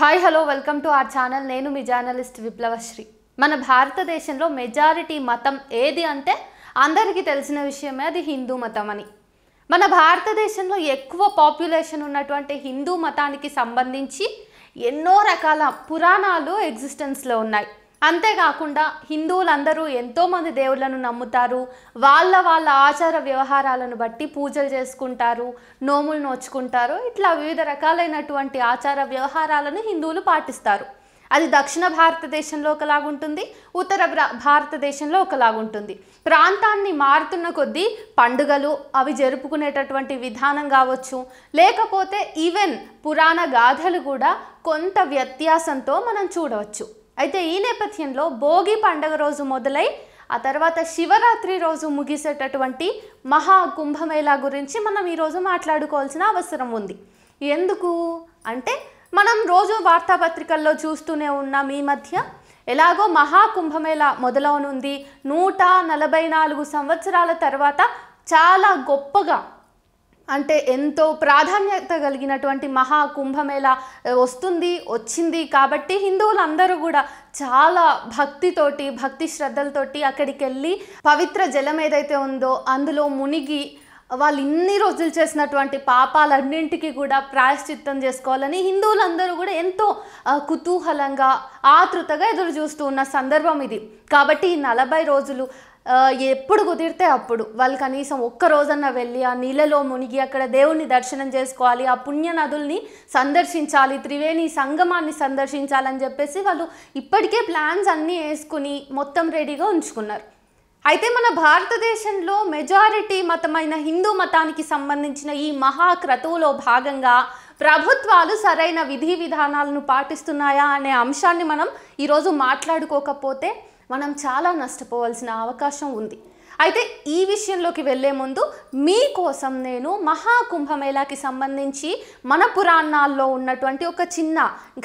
Hi hello welcome to our channel. నేను మీ journalist విప్లవశ్రీ. మన భారతదేశంలో మెజారిటీ మతం ఏది అంటే అందరికీ తెలిసిన విషయమే, అది హిందూ మతం అని. మన భారతదేశంలో ఎక్కువ పాపులేషన్ ఉన్నటువంటి హిందూ మతానికి సంబంధించి ఎన్నో రకాల పురాణాలు ఎగ్జిస్టెన్స్లో ఉన్నాయి. అంతేకాకుండా హిందువులందరూ ఎంతోమంది దేవుళ్ళను నమ్ముతారు. వాళ్ళ ఆచార వ్యవహారాలను బట్టి పూజలు చేసుకుంటారు, నోములు నోచుకుంటారు. ఇట్లా వివిధ రకాలైనటువంటి ఆచార వ్యవహారాలను హిందువులు పాటిస్తారు. అది దక్షిణ భారతదేశంలో ఒకలాగుంటుంది, ఉత్తర భారతదేశంలో ఒకలాగుంటుంది. ప్రాంతాన్ని మారుతున్న కొద్దీ పండుగలు అవి జరుపుకునేటటువంటి విధానం కావచ్చు, లేకపోతే ఈవెన్ పురాణ గాథలు కూడా కొంత వ్యత్యాసంతో మనం చూడవచ్చు. అయితే ఈ నేపథ్యంలో భోగి పండుగ రోజు మొదలై ఆ తర్వాత శివరాత్రి రోజు ముగిసేటటువంటి మహా కుంభమేళా గురించి మనం ఈరోజు మాట్లాడుకోవాల్సిన అవసరం ఉంది. ఎందుకు అంటే మనం రోజు వార్తాపత్రికల్లో చూస్తూనే ఉన్నాం. ఈ మధ్య ఎలాగో మహా కుంభమేళా మొదలవనుంది. 144 సంవత్సరాల తర్వాత చాలా గొప్పగా అంటే ఎంతో ప్రాధాన్యత కలిగినటువంటి మహా కుంభమేళా వచ్చింది కాబట్టి హిందువులందరూ కూడా చాలా భక్తితోటి, భక్తి శ్రద్ధలతోటి అక్కడికి వెళ్ళి పవిత్ర జలం ఏదైతే ఉందో అందులో మునిగి వాళ్ళు ఇన్ని రోజులు చేసినటువంటి పాపాలన్నింటికి కూడా ప్రాయశ్చిత్తం చేసుకోవాలని హిందువులందరూ కూడా ఎంతో కుతూహలంగా, ఆతృతగా ఎదురు చూస్తూ ఉన్న సందర్భం ఇది. కాబట్టి ఈ 40 రోజులు ఎప్పుడు కుదిరితే అప్పుడు వాళ్ళు కనీసం ఒక్క రోజన్నా వెళ్ళి ఆ నీళ్ళలో మునిగి అక్కడ దేవుణ్ణి దర్శనం చేసుకోవాలి, ఆ పుణ్య నదుల్ని సందర్శించాలి, త్రివేణి సంగమాన్ని సందర్శించాలని చెప్పేసి వాళ్ళు ఇప్పటికే ప్లాన్స్ అన్నీ వేసుకుని మొత్తం రెడీగా ఉంచుకున్నారు. అయితే మన భారతదేశంలో మెజారిటీ మతమైన హిందూ మతానికి సంబంధించిన ఈ మహాక్రతువులో భాగంగా ప్రభుత్వాలు సరైన విధి విధానాలను పాటిస్తున్నాయా అనే అంశాన్ని మనం ఈరోజు మాట్లాడుకోకపోతే మనం చాలా నష్టపోవాల్సిన అవకాశం ఉంది. అయితే ఈ విషయంలోకి వెళ్ళే ముందు మీకోసం నేను మహాకుంభమేళాకి సంబంధించి మన పురాణాల్లో ఉన్నటువంటి ఒక చిన్న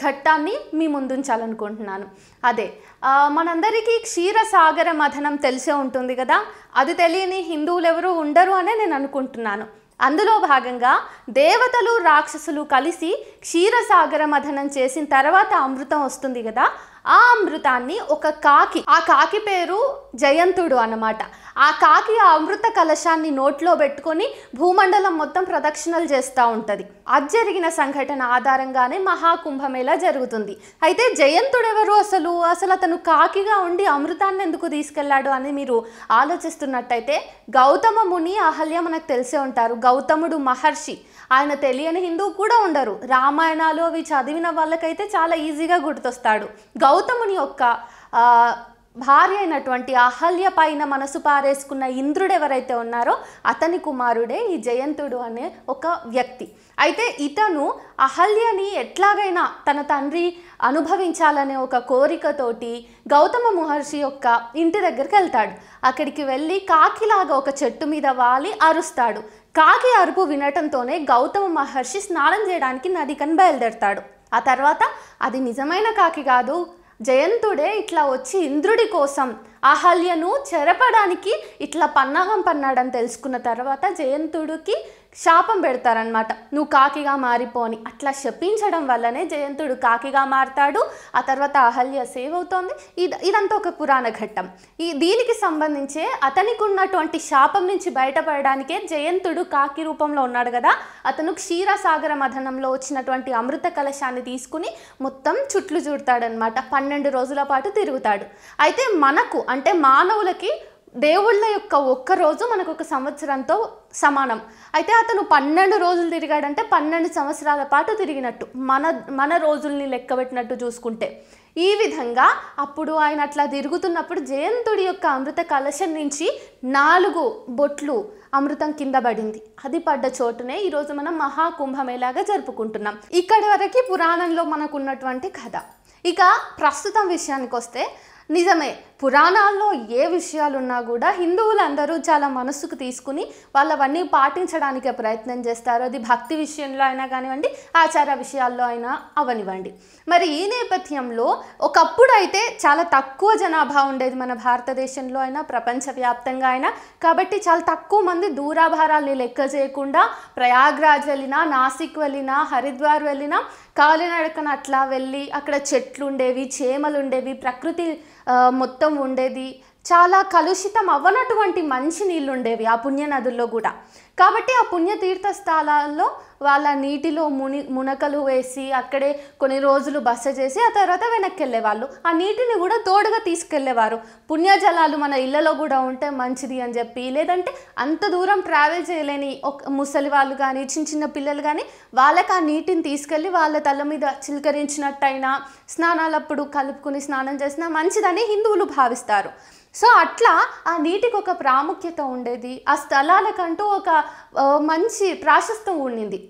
ఘట్టాన్ని మీ ముందుంచాలనుకుంటున్నాను. అదే మనందరికీ క్షీరసాగర మథనం తెలిసే ఉంటుంది కదా. అది తెలియని హిందువులు ఎవరు ఉండరు అనే నేను అనుకుంటున్నాను. అందులో భాగంగా దేవతలు రాక్షసులు కలిసి క్షీరసాగర మథనం చేసిన తర్వాత అమృతం వస్తుంది కదా. ఆ అమృతాన్ని ఒక కాకి, ఆ కాకి పేరు జయంతుడు అన్నమాట. ఆ కాకి ఆ అమృత కలశాన్ని నోట్లో పెట్టుకొని భూమండలం మొత్తం ప్రదక్షిణలు చేస్తూ ఉంటుంది. అది జరిగిన సంఘటన ఆధారంగానే మహాకుంభమేళా జరుగుతుంది. అయితే జయంతుడు ఎవరు? అసలు అతను కాకిగా ఉండి అమృతాన్ని ఎందుకు తీసుకెళ్లాడు అని మీరు ఆలోచిస్తున్నట్టయితే, గౌతమ ముని, అహల్య మనకు తెలిసే ఉంటారు. గౌతముడు మహర్షి, ఆయన తెలియని హిందువు కూడా ఉండరు. రామాయణాలు అవి చదివిన వాళ్ళకైతే చాలా ఈజీగా గుర్తొస్తాడు. గౌతముని యొక్క భార్య అయినటువంటి అహల్య పైన మనసు పారేసుకున్న ఇంద్రుడు ఎవరైతే ఉన్నారో అతని కుమారుడే ఈ జయంతుడు అనే ఒక వ్యక్తి. అయితే ఇతను అహల్యని ఎట్లాగైనా తన తండ్రి అనుభవించాలనే ఒక కోరికతోటి గౌతమ మహర్షి యొక్క ఇంటి దగ్గరికి వెళ్తాడు. అక్కడికి వెళ్ళి కాకిలాగా ఒక చెట్టు మీద వాలి అరుస్తాడు. కాకి అరుపు వినటంతోనే గౌతమ మహర్షి స్నానం చేయడానికి నదికని బయలుదేరతాడు. ఆ తర్వాత అది నిజమైన కాకి కాదు, జయంతుడే ఇట్లా వచ్చి ఇంద్రుడి కోసం అహల్యను చెరపడానికి ఇట్లా పన్నాగం పన్నాడని తెలుసుకున్న తర్వాత జయంతుడికి శాపం పెడతారనమాట, నువ్వు కాకిగా మారిపోని. అట్లా శపించడం వల్లనే జయంతుడు కాకిగా మారతాడు. ఆ తర్వాత అహల్య సేవ్ అవుతోంది. ఇదంతా ఒక పురాణ ఘట్టం. దీనికి సంబంధించే అతనికి ఉన్నటువంటి శాపం నుంచి బయటపడడానికే జయంతుడు కాకి రూపంలో ఉన్నాడు కదా. అతను క్షీరసాగర మథనంలో వచ్చినటువంటి అమృత కలశాన్ని తీసుకుని మొత్తం చుట్లు చుడతాడనమాట. 12 రోజుల పాటు తిరుగుతాడు. అయితే మనకు అంటే మానవులకి దేవుళ్ళ యొక్క ఒక్కరోజు మనకు ఒక సంవత్సరంతో సమానం. అయితే అతను 12 రోజులు తిరిగాడంటే 12 సంవత్సరాల పాటు తిరిగినట్టు, మన రోజుల్ని లెక్కబెట్టినట్టు చూసుకుంటే. ఈ విధంగా అప్పుడు ఆయన అట్లా తిరుగుతున్నప్పుడు జయంతుడి యొక్క అమృత కలశం నుంచి 4 బొట్లు అమృతం కింద పడింది. అది పడ్డ చోటునే ఈరోజు మనం మహాకుంభమేళాగా జరుపుకుంటున్నాం. ఇక్కడి వరకు పురాణంలో మనకు ఉన్నటువంటి కథ. ఇక ప్రస్తుతం విషయానికి వస్తే, నిజమే పురాణాల్లో ఏ విషయాలున్నా కూడా హిందువులందరూ చాలా మనసుకు తీసుకుని వాళ్ళవన్నీ పాటించడానికే ప్రయత్నం చేస్తారు. అది భక్తి విషయంలో అయినా కానివ్వండి, ఆచార విషయాల్లో అయినా అవనివ్వండి. మరి ఈ నేపథ్యంలో ఒకప్పుడు అయితే చాలా తక్కువ జనాభా ఉండేది మన భారతదేశంలో అయినా, ప్రపంచవ్యాప్తంగా అయినా. కాబట్టి చాలా తక్కువ మంది దూరాభారాల్ని లెక్క చేయకుండా ప్రయాగ్రాజ్ వెళ్ళినా, నాసిక్ వెళ్ళినా, హరిద్వార్ వెళ్ళినా కాలినడకన అట్లా వెళ్ళి అక్కడ చెట్లు ఉండేవి, చేమలు ఉండేవి, ప్రకృతి మొత్తం ఉండేది. చాలా కలుషితం అవ్వనటువంటి మంచి నీళ్ళు ఉండేవి ఆ పుణ్యనదుల్లో కూడా. కాబట్టి ఆ పుణ్యతీర్థ స్థలాల్లో వాళ్ళ నీటిలో మునకలు వేసి అక్కడే కొన్ని రోజులు బస చేసి ఆ తర్వాత వెనక్కి వెళ్ళేవాళ్ళు. ఆ నీటిని కూడా తోడుగా తీసుకెళ్లేవారు. పుణ్యజలాలు మన ఇళ్లలో కూడా ఉంటే మంచిది అని చెప్పి, లేదంటే అంత దూరం ట్రావెల్ చేయలేని ఒక ముసలి వాళ్ళు కానీ, చిన్న చిన్న పిల్లలు కానీ వాళ్ళకి ఆ నీటిని తీసుకెళ్ళి వాళ్ళ తల మీద చిలకరించినట్టయినా, స్నానాలప్పుడు కలుపుకుని స్నానం చేసినా మంచిదని హిందువులు భావిస్తారు. సో అట్లా ఆ నీటికి ఒక ప్రాముఖ్యత ఉండేది. ఆ స్థలాలకంటూ ఒక మంచి ప్రాశస్త్యం ఉండింది.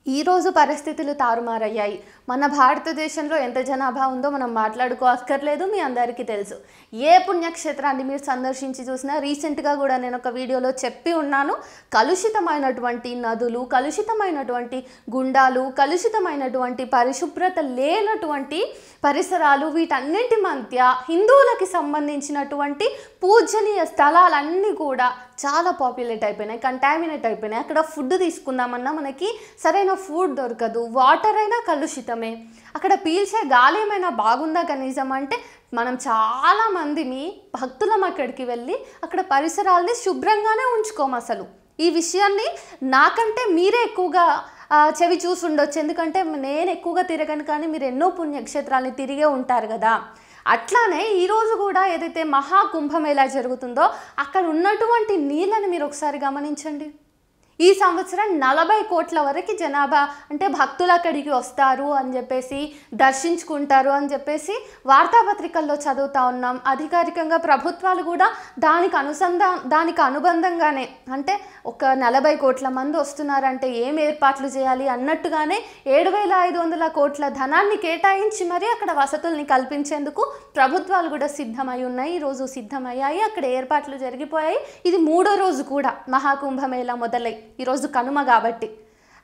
ఈరోజు పరిస్థితులు తారుమారయ్యాయి. మన భారతదేశంలో ఎంత జనాభా ఉందో మనం మాట్లాడుకోక్కర్లేదు, మీ అందరికీ తెలుసు. ఏ పుణ్యక్షేత్రాన్ని మీరు సందర్శించి చూసినా, రీసెంట్గా కూడా నేను ఒక వీడియోలో చెప్పి ఉన్నాను, కలుషితమైనటువంటి నదులు, కలుషితమైనటువంటి గుండాలు, కలుషితమైనటువంటి పరిశుభ్రత లేనటువంటి పరిసరాలు, వీటన్నింటి మధ్య హిందువులకి సంబంధించినటువంటి పూజనీయ స్థలాలన్నీ కూడా చాలా పాపులేట్ అయిపోయినాయి, కంటామినేట్ అయిపోయినాయి. అక్కడ ఫుడ్ తీసుకుందామన్నా మనకి సరైన ఫుడ్ దొరకదు, వాటర్ అయినా కలుషితమే, అక్కడ పీల్చే గాలి ఏమైనా బాగుందా కనీసం అంటే మనం చాలామంది భక్తులం అక్కడికి వెళ్ళి అక్కడ పరిసరాలని శుభ్రంగానే ఉంచుకోము అసలు. ఈ విషయాన్ని నాకంటే మీరే ఎక్కువగా చెవి చూసి ఉండొచ్చు, ఎందుకంటే నేను ఎక్కువగా తిరగను, కానీ మీరు ఎన్నో పుణ్యక్షేత్రాలని తిరిగే ఉంటారు కదా. అట్లానే ఈరోజు కూడా ఏదైతే మహాకుంభమేళా జరుగుతుందో అక్కడ ఉన్నటువంటి నీళ్ళని మీరు ఒకసారి గమనించండి. ఈ సంవత్సరం 40 కోట్ల వరకు జనాభా అంటే భక్తులు అక్కడికి వస్తారు అని చెప్పేసి, దర్శించుకుంటారు అని చెప్పేసి వార్తాపత్రికల్లో చదువుతూ ఉన్నాం. అధికారికంగా ప్రభుత్వాలు కూడా దానికి అనుబంధంగానే, అంటే ఒక 40 కోట్ల మంది వస్తున్నారంటే ఏం ఏర్పాట్లు చేయాలి అన్నట్టుగానే 7,500 కోట్ల ధనాన్ని కేటాయించి మరి అక్కడ వసతుల్ని కల్పించేందుకు ప్రభుత్వాలు కూడా సిద్ధమై ఉన్నాయి. ఈరోజు సిద్ధమయ్యాయి, అక్కడ ఏర్పాట్లు జరిగిపోయాయి. ఇది 3వ రోజు కూడా మహాకుంభమేళా మొదలై, ఈరోజు కనుమ కాబట్టి.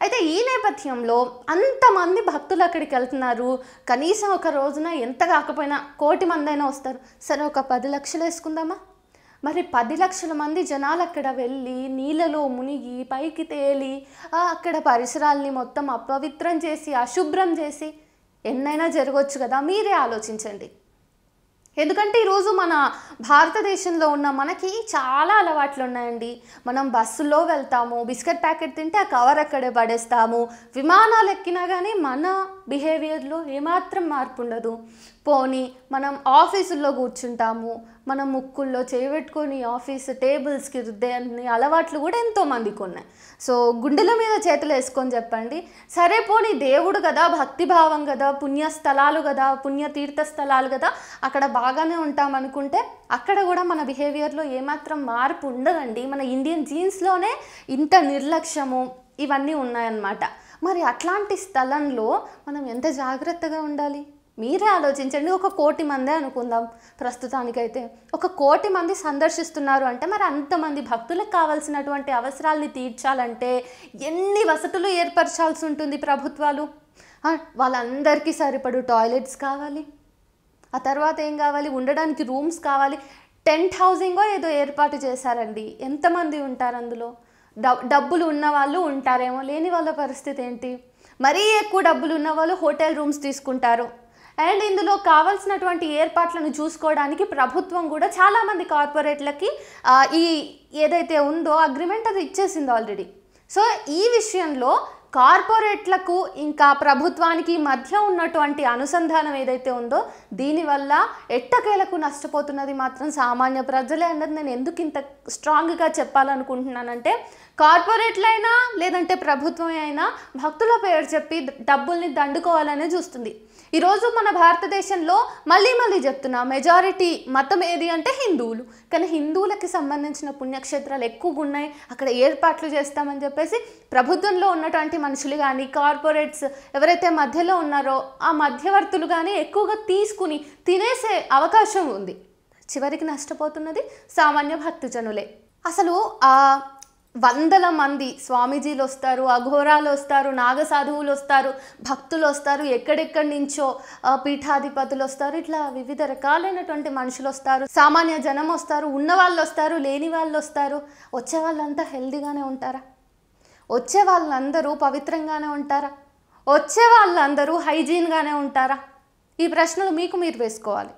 అయితే ఈ నేపథ్యంలో అంతమంది భక్తులు అక్కడికి వెళ్తున్నారు. కనీసం ఒక రోజున ఎంత కాకపోయినా 1 కోటి మంది అయినా వస్తారు. సరే, ఒక 10 లక్షలు వేసుకుందామా? మరి 10 లక్షల మంది జనాలు అక్కడ వెళ్ళి నీళ్ళలో మునిగి పైకి తేలి అక్కడ పరిసరాల్ని మొత్తం అపవిత్రం చేసి, అశుభ్రం చేసి ఎన్నైనా జరగవచ్చు కదా. మీరే ఆలోచించండి. ఎందుకంటే ఈరోజు మన భారతదేశంలో ఉన్న మనకి చాలా అలవాట్లు ఉన్నాయండి. మనం బస్సులో వెళ్తాము, బిస్కెట్ ప్యాకెట్ తింటే ఆ కవర్ అక్కడే పడేస్తాము. విమానాలు ఎక్కినా కానీ మన బిహేవియర్లో ఏమాత్రం మార్పు ఉండదు. పోనీ మనం ఆఫీసుల్లో కూర్చుంటాము, మనం ముక్కుల్లో చేయబెట్టుకొని ఆఫీస్ టేబుల్స్కి రుద్దే అన్ని అలవాట్లు కూడా ఎంతోమందికి ఉన్నాయి. సో గుండెల మీద చేతులు వేసుకొని చెప్పండి, సరే పోనీ దేవుడు కదా, భక్తిభావం కదా, పుణ్యస్థలాలు కదా, పుణ్యతీర్థ స్థలాలు కదా, అక్కడ బాగానే ఉంటాం అనుకుంటే అక్కడ కూడా మన బిహేవియర్లో ఏమాత్రం మార్పు ఉండదండి. మన ఇండియన్ జీన్స్లోనే ఇంత నిర్లక్ష్యము ఇవన్నీ ఉన్నాయన్నమాట. మరి అట్లాంటి స్థలంలో మనం ఎంత జాగ్రత్తగా ఉండాలి మీరే ఆలోచించండి. 1 కోటి మందే అనుకుందాం ప్రస్తుతానికైతే. 1 కోటి మంది సందర్శిస్తున్నారు అంటే మరి అంతమంది భక్తులకు కావాల్సినటువంటి అవసరాల్ని తీర్చాలంటే ఎన్ని వసతులు ఏర్పరచాల్సి ఉంటుంది ప్రభుత్వాలు. వాళ్ళందరికీ సరిపడు టాయిలెట్స్ కావాలి, ఆ తర్వాత ఏం కావాలి, ఉండడానికి రూమ్స్ కావాలి. టెంట్ హౌసింగో ఏదో ఏర్పాటు చేశారండి. ఎంతమంది ఉంటారు అందులో? డబ్బులు ఉన్న వాళ్ళు ఉంటారేమో, లేని వాళ్ళ పరిస్థితి ఏంటి? మరీ ఎక్కువ డబ్బులు ఉన్న వాళ్ళు హోటల్ రూమ్స్ తీసుకుంటారు. అండ్ ఇందులో కావాల్సినటువంటి ఏర్పాట్లను చూసుకోవడానికి ప్రభుత్వం కూడా చాలామంది కార్పొరేట్లకి ఈ ఏదైతే ఉందో అగ్రిమెంట్ అది ఇచ్చేసింది ఆల్రెడీ. సో ఈ విషయంలో కార్పొరేట్లకు ఇంకా ప్రభుత్వానికి మధ్య ఉన్నటువంటి అనుసంధానం ఏదైతే ఉందో దీనివల్ల ఎట్టకేలకు నష్టపోతున్నది మాత్రం సామాన్య ప్రజలే అన్నది నేను ఎందుకు ఇంత స్ట్రాంగ్గా చెప్పాలనుకుంటున్నానంటే, కార్పొరేట్లైనా లేదంటే ప్రభుత్వమే అయినా భక్తుల పేరు చెప్పి డబ్బుల్ని దండుకోవాలనే చూస్తుంది. ఈరోజు మన భారతదేశంలో మళ్ళీ చెప్తున్నా, మెజారిటీ మతం ఏది అంటే హిందువులు. కానీ హిందువులకి సంబంధించిన పుణ్యక్షేత్రాలు ఎక్కువగా ఉన్నాయి, అక్కడ ఏర్పాట్లు చేస్తామని చెప్పేసి ప్రభుత్వంలో ఉన్నటువంటి మనుషులు కానీ, కార్పొరేట్స్ ఎవరైతే మధ్యలో ఉన్నారో ఆ మధ్యవర్తులు కానీ ఎక్కువగా తీసుకుని తినేసే అవకాశం ఉంది. చివరికి నష్టపోతున్నది సామాన్య భక్తజనులే. అసలు ఆ వందల మంది స్వామీజీలు వస్తారు, అఘోరాలు వస్తారు, నాగసాధువులు వస్తారు, భక్తులు వస్తారు, ఎక్కడెక్కడి నుంచో పీఠాధిపతులు వస్తారు, ఇట్లా వివిధ రకాలైనటువంటి మనుషులు వస్తారు, సామాన్య జనం వస్తారు, ఉన్న వాళ్ళు వస్తారు, లేని వాళ్ళు వస్తారు. వచ్చే వాళ్ళంతా హెల్దీగానే ఉంటారా? వచ్చే వాళ్ళందరూ పవిత్రంగానే ఉంటారా? వచ్చే వాళ్ళందరూ హైజీన్గానే ఉంటారా? ఈ ప్రశ్నలు మీకు మీరు వేసుకోవాలి.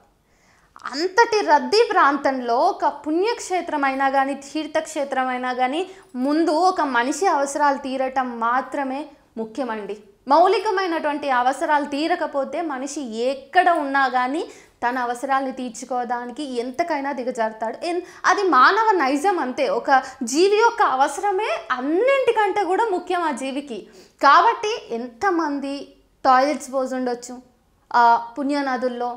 అంతటి రద్దీ ప్రాంతంలో ఒక పుణ్యక్షేత్రమైనా కానీ తీర్థక్షేత్రమైనా కానీ ముందు ఒక మనిషి అవసరాలు తీరటం మాత్రమే ముఖ్యమండి. మౌలికమైనటువంటి అవసరాలు తీరకపోతే మనిషి ఎక్కడ ఉన్నా కానీ తన అవసరాలను తీర్చుకోవడానికి ఎంతకైనా దిగజారుతాడు. అది మానవ నైజం అంతే. ఒక జీవి యొక్క అవసరమే అన్నింటికంటే కూడా ముఖ్యం ఆ జీవికి. కాబట్టి ఎంతమంది టాయిలెట్స్ పోసి ఉండొచ్చు పుణ్యనదుల్లో,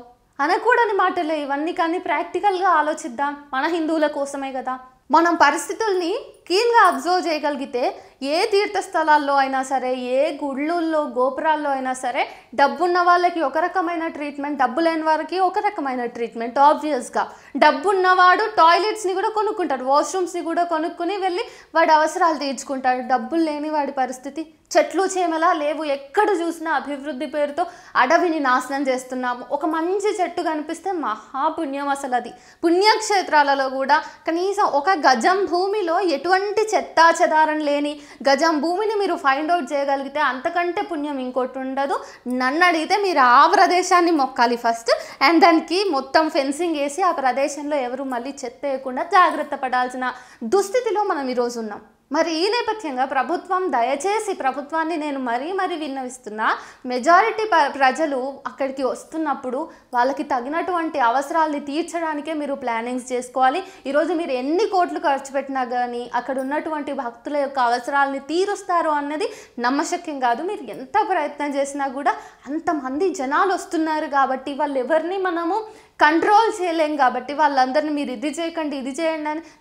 అనకూడని మాటలే ఇవన్నీ. కానీ ప్రాక్టికల్గా ఆలోచిద్దాం, మన హిందువుల కోసమే కదా. మనం పరిస్థితుల్ని కీన్గా అబ్జర్వ్ చేయగలిగితే ఏ తీర్థస్థలాల్లో అయినా సరే, ఏ గుళ్ళల్లో గోపురాల్లో అయినా సరే డబ్బున్న వాళ్ళకి ఒక రకమైన ట్రీట్మెంట్, డబ్బు లేని వారికి ఒక రకమైన ట్రీట్మెంట్. ఆబ్వియస్గా డబ్బున్నవాడు టాయిలెట్స్ని కూడా కొనుక్కుంటాడు, వాష్రూమ్స్ని కూడా కొనుక్కుని వెళ్ళి వాడి అవసరాలు తీర్చుకుంటాడు. డబ్బులు లేని వాడి పరిస్థితి చెట్లు చేమలా లేవు. ఎక్కడ చూసినా అభివృద్ధి పేరుతో అడవిని నాశనం చేస్తున్నాము. ఒక మంచి చెట్టు కనిపిస్తే మహాపుణ్యం అసలు అది. పుణ్యక్షేత్రాలలో కూడా కనీసం ఒక గజం భూమిలో ఎటువంటి చెత్తా చెదారం లేని గజం భూమిని మీరు ఫైండ్ అవుట్ చేయగలిగితే అంతకంటే పుణ్యం ఇంకోటి ఉండదు. నన్ను అడిగితే మీరు ఆ ప్రదేశాన్ని మొక్కాలి ఫస్ట్, అండ్ దానికి మొత్తం ఫెన్సింగ్ వేసి ఆ ప్రదేశంలో ఎవరు మళ్ళీ చెత్త వేయకుండా జాగ్రత్త పడాల్సిన దుస్థితిలో మనం ఈరోజు ఉన్నాం. మరి ఈ నేపథ్యంగా ప్రభుత్వం దయచేసి, ప్రభుత్వాన్ని నేను మరీ విన్నవిస్తున్నా, మెజారిటీ ప్రజలు అక్కడికి వస్తున్నప్పుడు వాళ్ళకి తగినటువంటి అవసరాలని తీర్చడానికే మీరు ప్లానింగ్స్ చేసుకోవాలి. ఈరోజు మీరు ఎన్ని కోట్లు ఖర్చు పెట్టినా కానీ అక్కడ ఉన్నటువంటి భక్తుల యొక్క అవసరాలని తీరుస్తారు అన్నది నమ్మశక్యం కాదు. మీరు ఎంత ప్రయత్నం చేసినా కూడా అంతమంది జనాలు వస్తున్నారు కాబట్టి వాళ్ళు ఎవరిని మనము కంట్రోల్ చేయలేం. కాబట్టి వాళ్ళందరినీ మీరు ఇది చేయకండి, ఇది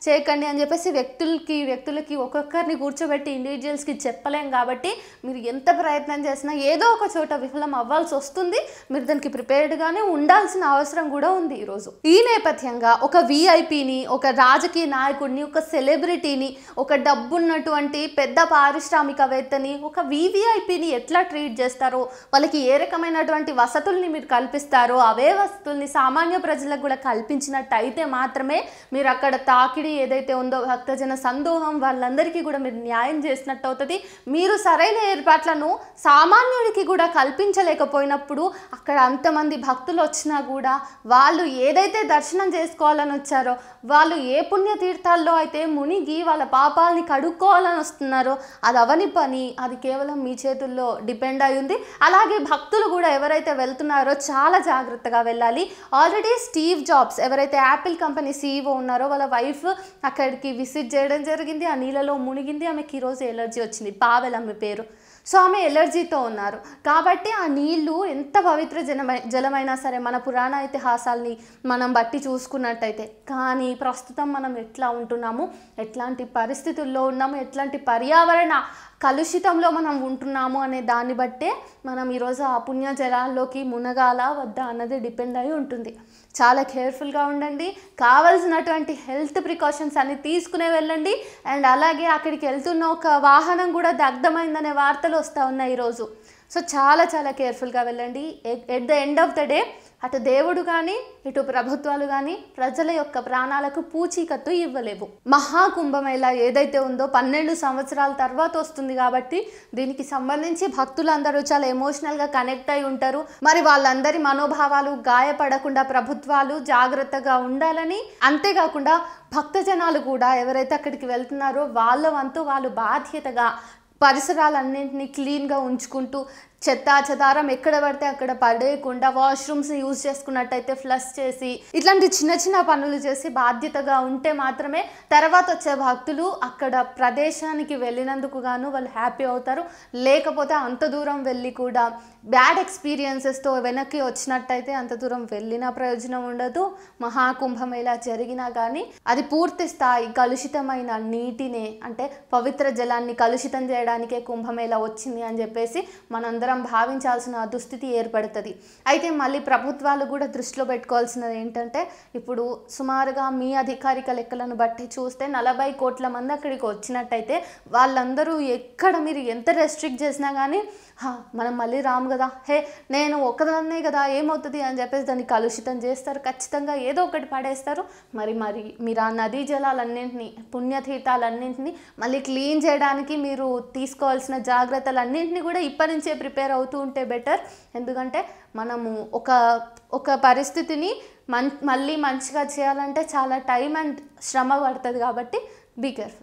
చేయకండి అని చెప్పేసి వ్యక్తులకి ఒక్కొక్కరిని కూర్చోబెట్టి ఇండివిజువల్స్కి చెప్పలేం. కాబట్టి మీరు ఎంత ప్రయత్నం చేసినా ఏదో ఒక చోట విఫలం అవ్వాల్సి వస్తుంది. మీరు దానికి ప్రిపేర్డ్గానే ఉండాల్సిన అవసరం కూడా ఉంది ఈరోజు. ఈ నేపథ్యంగా ఒక విఐపిని, ఒక రాజకీయ నాయకుడిని, ఒక సెలబ్రిటీని, ఒక డబ్బున్నటువంటి పెద్ద పారిశ్రామికవేత్తని, ఒక వివిఐపిని ఎట్లా ట్రీట్ చేస్తారో, వాళ్ళకి ఏ రకమైనటువంటి వసతుల్ని మీరు కల్పిస్తారో అవే వసతుల్ని సామాన్య ప్రజలకు కూడా కల్పించినట్టయితే మాత్రమే మీరు అక్కడ తాకిడి ఏదైతే ఉందో భక్తజన సందోహం వాళ్ళందరికీ కూడా మీరు న్యాయం చేసినట్టు అవుతుంది. మీరు సరైన ఏర్పాట్లను సామాన్యుడికి కూడా కల్పించలేకపోయినప్పుడు అక్కడ అంతమంది భక్తులు వచ్చినా కూడా వాళ్ళు ఏదైతే దర్శనం చేసుకోవాలని వచ్చారో, వాళ్ళు ఏ పుణ్యతీర్థాల్లో అయితే మునిగి వాళ్ళ పాపాలని కడుక్కోవాలని వస్తున్నారో అది అవని పని. అది కేవలం మీ చేతుల్లో డిపెండ్ అయి ఉంది. అలాగే భక్తులు కూడా ఎవరైతే వెళ్తున్నారో చాలా జాగ్రత్తగా వెళ్ళాలి. ఆల్రెడీ స్టీవ్ జాబ్స్ ఎవరైతే యాపిల్ కంపెనీ CEO ఉన్నారో వాళ్ళ వైఫ్ అక్కడికి విజిట్ చేయడం జరిగింది. ఆ నీళ్ళలో మునిగింది. ఆమెకి ఈరోజు ఎలర్జీ వచ్చింది. పావెల్ ఆమె పేరు. సో ఆమె ఎలర్జీతో ఉన్నారు. కాబట్టి ఆ నీళ్లు ఎంత పవిత్ర జలమైనా సరే మన పురాణ ఇతిహాసాలని మనం బట్టి చూసుకున్నట్టయితే, కానీ ప్రస్తుతం మనం ఎట్లా ఉంటున్నాము, ఎట్లాంటి పరిస్థితుల్లో ఉన్నాము, ఎట్లాంటి పర్యావరణ కలుషితంలో మనం ఉంటున్నాము అనే దాన్ని బట్టే మనం ఈరోజు ఆ పుణ్య జలాల్లోకి మునగాల వద్దా అన్నది డిపెండ్ అయి ఉంటుంది. చాలా కేర్ఫుల్గా ఉండండి. కావాల్సినటువంటి హెల్త్ ప్రికాషన్స్ అన్ని తీసుకునే వెళ్ళండి. అండ్ అలాగే అక్కడికి వెళ్తున్న ఒక వాహనం కూడా దగ్ధమైందనే వార్తలు వస్తూ ఉన్నాయి ఈరోజు. సో చాలా కేర్ఫుల్గా వెళ్ళండి. At the end of the day అటు దేవుడు కానీ ఇటు ప్రభుత్వాలు కానీ ప్రజల యొక్క ప్రాణాలకు పూచీకత్తు ఇవ్వలేవు. మహాకుంభమేళా ఏదైతే ఉందో 12 సంవత్సరాల తర్వాత వస్తుంది కాబట్టి దీనికి సంబంధించి భక్తులందరూ చాలా ఎమోషనల్గా కనెక్ట్ అయి ఉంటారు. మరి వాళ్ళందరి మనోభావాలు గాయపడకుండా ప్రభుత్వాలు జాగ్రత్తగా ఉండాలని, అంతేకాకుండా భక్తజనాలు కూడా ఎవరైతే అక్కడికి వెళ్తున్నారో వాళ్ళ వంతు వాళ్ళు బాధ్యతగా పరిసరాలన్నింటినీ క్లీన్గా ఉంచుకుంటూ చెత్త చెదారం ఎక్కడ పడితే అక్కడ పడేయకుండా వాష్రూమ్స్ని యూజ్ చేసుకున్నట్టయితే ఫ్లష్ చేసి ఇట్లాంటి చిన్న పనులు చేసి బాధ్యతగా ఉంటే మాత్రమే తర్వాత వచ్చే భక్తులు అక్కడ ప్రదేశానికి వెళ్ళినందుకు గాను వాళ్ళు హ్యాపీ అవుతారు. లేకపోతే అంత దూరం వెళ్ళి కూడా బ్యాడ్ ఎక్స్పీరియన్సెస్తో వెనక్కి వచ్చినట్టయితే అంత దూరం వెళ్ళినా ప్రయోజనం ఉండదు. మహాకుంభమేళా జరిగినా కానీ అది పూర్తి స్థాయి కలుషితమైన నీటినే, అంటే పవిత్ర జలాన్ని కలుషితం చేయడానికే కుంభమేళా వచ్చింది అని చెప్పేసి మనందరం మనం భావించాల్సిన దుస్థితి ఏర్పడుతుంది. అయితే మళ్ళీ ప్రభుత్వాలు కూడా దృష్టిలో పెట్టుకోవాల్సినది ఏంటంటే, ఇప్పుడు సుమారుగా మీ అధికారిక లెక్కలను బట్టి చూస్తే 40 కోట్ల మంది అక్కడికి వచ్చినట్టయితే వాళ్ళందరూ ఎక్కడ మీరు ఎంత రెస్ట్రిక్ట్ చేసినా కానీ మనం మళ్ళీ రాము కదా, నేను ఒక్కదాన్నే కదా ఏమవుతుంది అని చెప్పేసి దాన్ని కలుషితం చేస్తారు. ఖచ్చితంగా ఏదో ఒకటి పడేస్తారు. మరి మీరు ఆ నదీ జలాలన్నింటినీ, పుణ్యతీర్థాలన్నింటినీ మళ్ళీ క్లీన్ చేయడానికి మీరు తీసుకోవాల్సిన జాగ్రత్తలన్నింటినీ కూడా ఇప్పటి నుంచే ప్రిపేర్ అవుతూ ఉంటే బెటర్. ఎందుకంటే మనము ఒక పరిస్థితిని మళ్ళీ మంచిగా చేయాలంటే చాలా టైం అండ్ శ్రమ పడుతుంది. కాబట్టి బీ కేర్ఫుల్.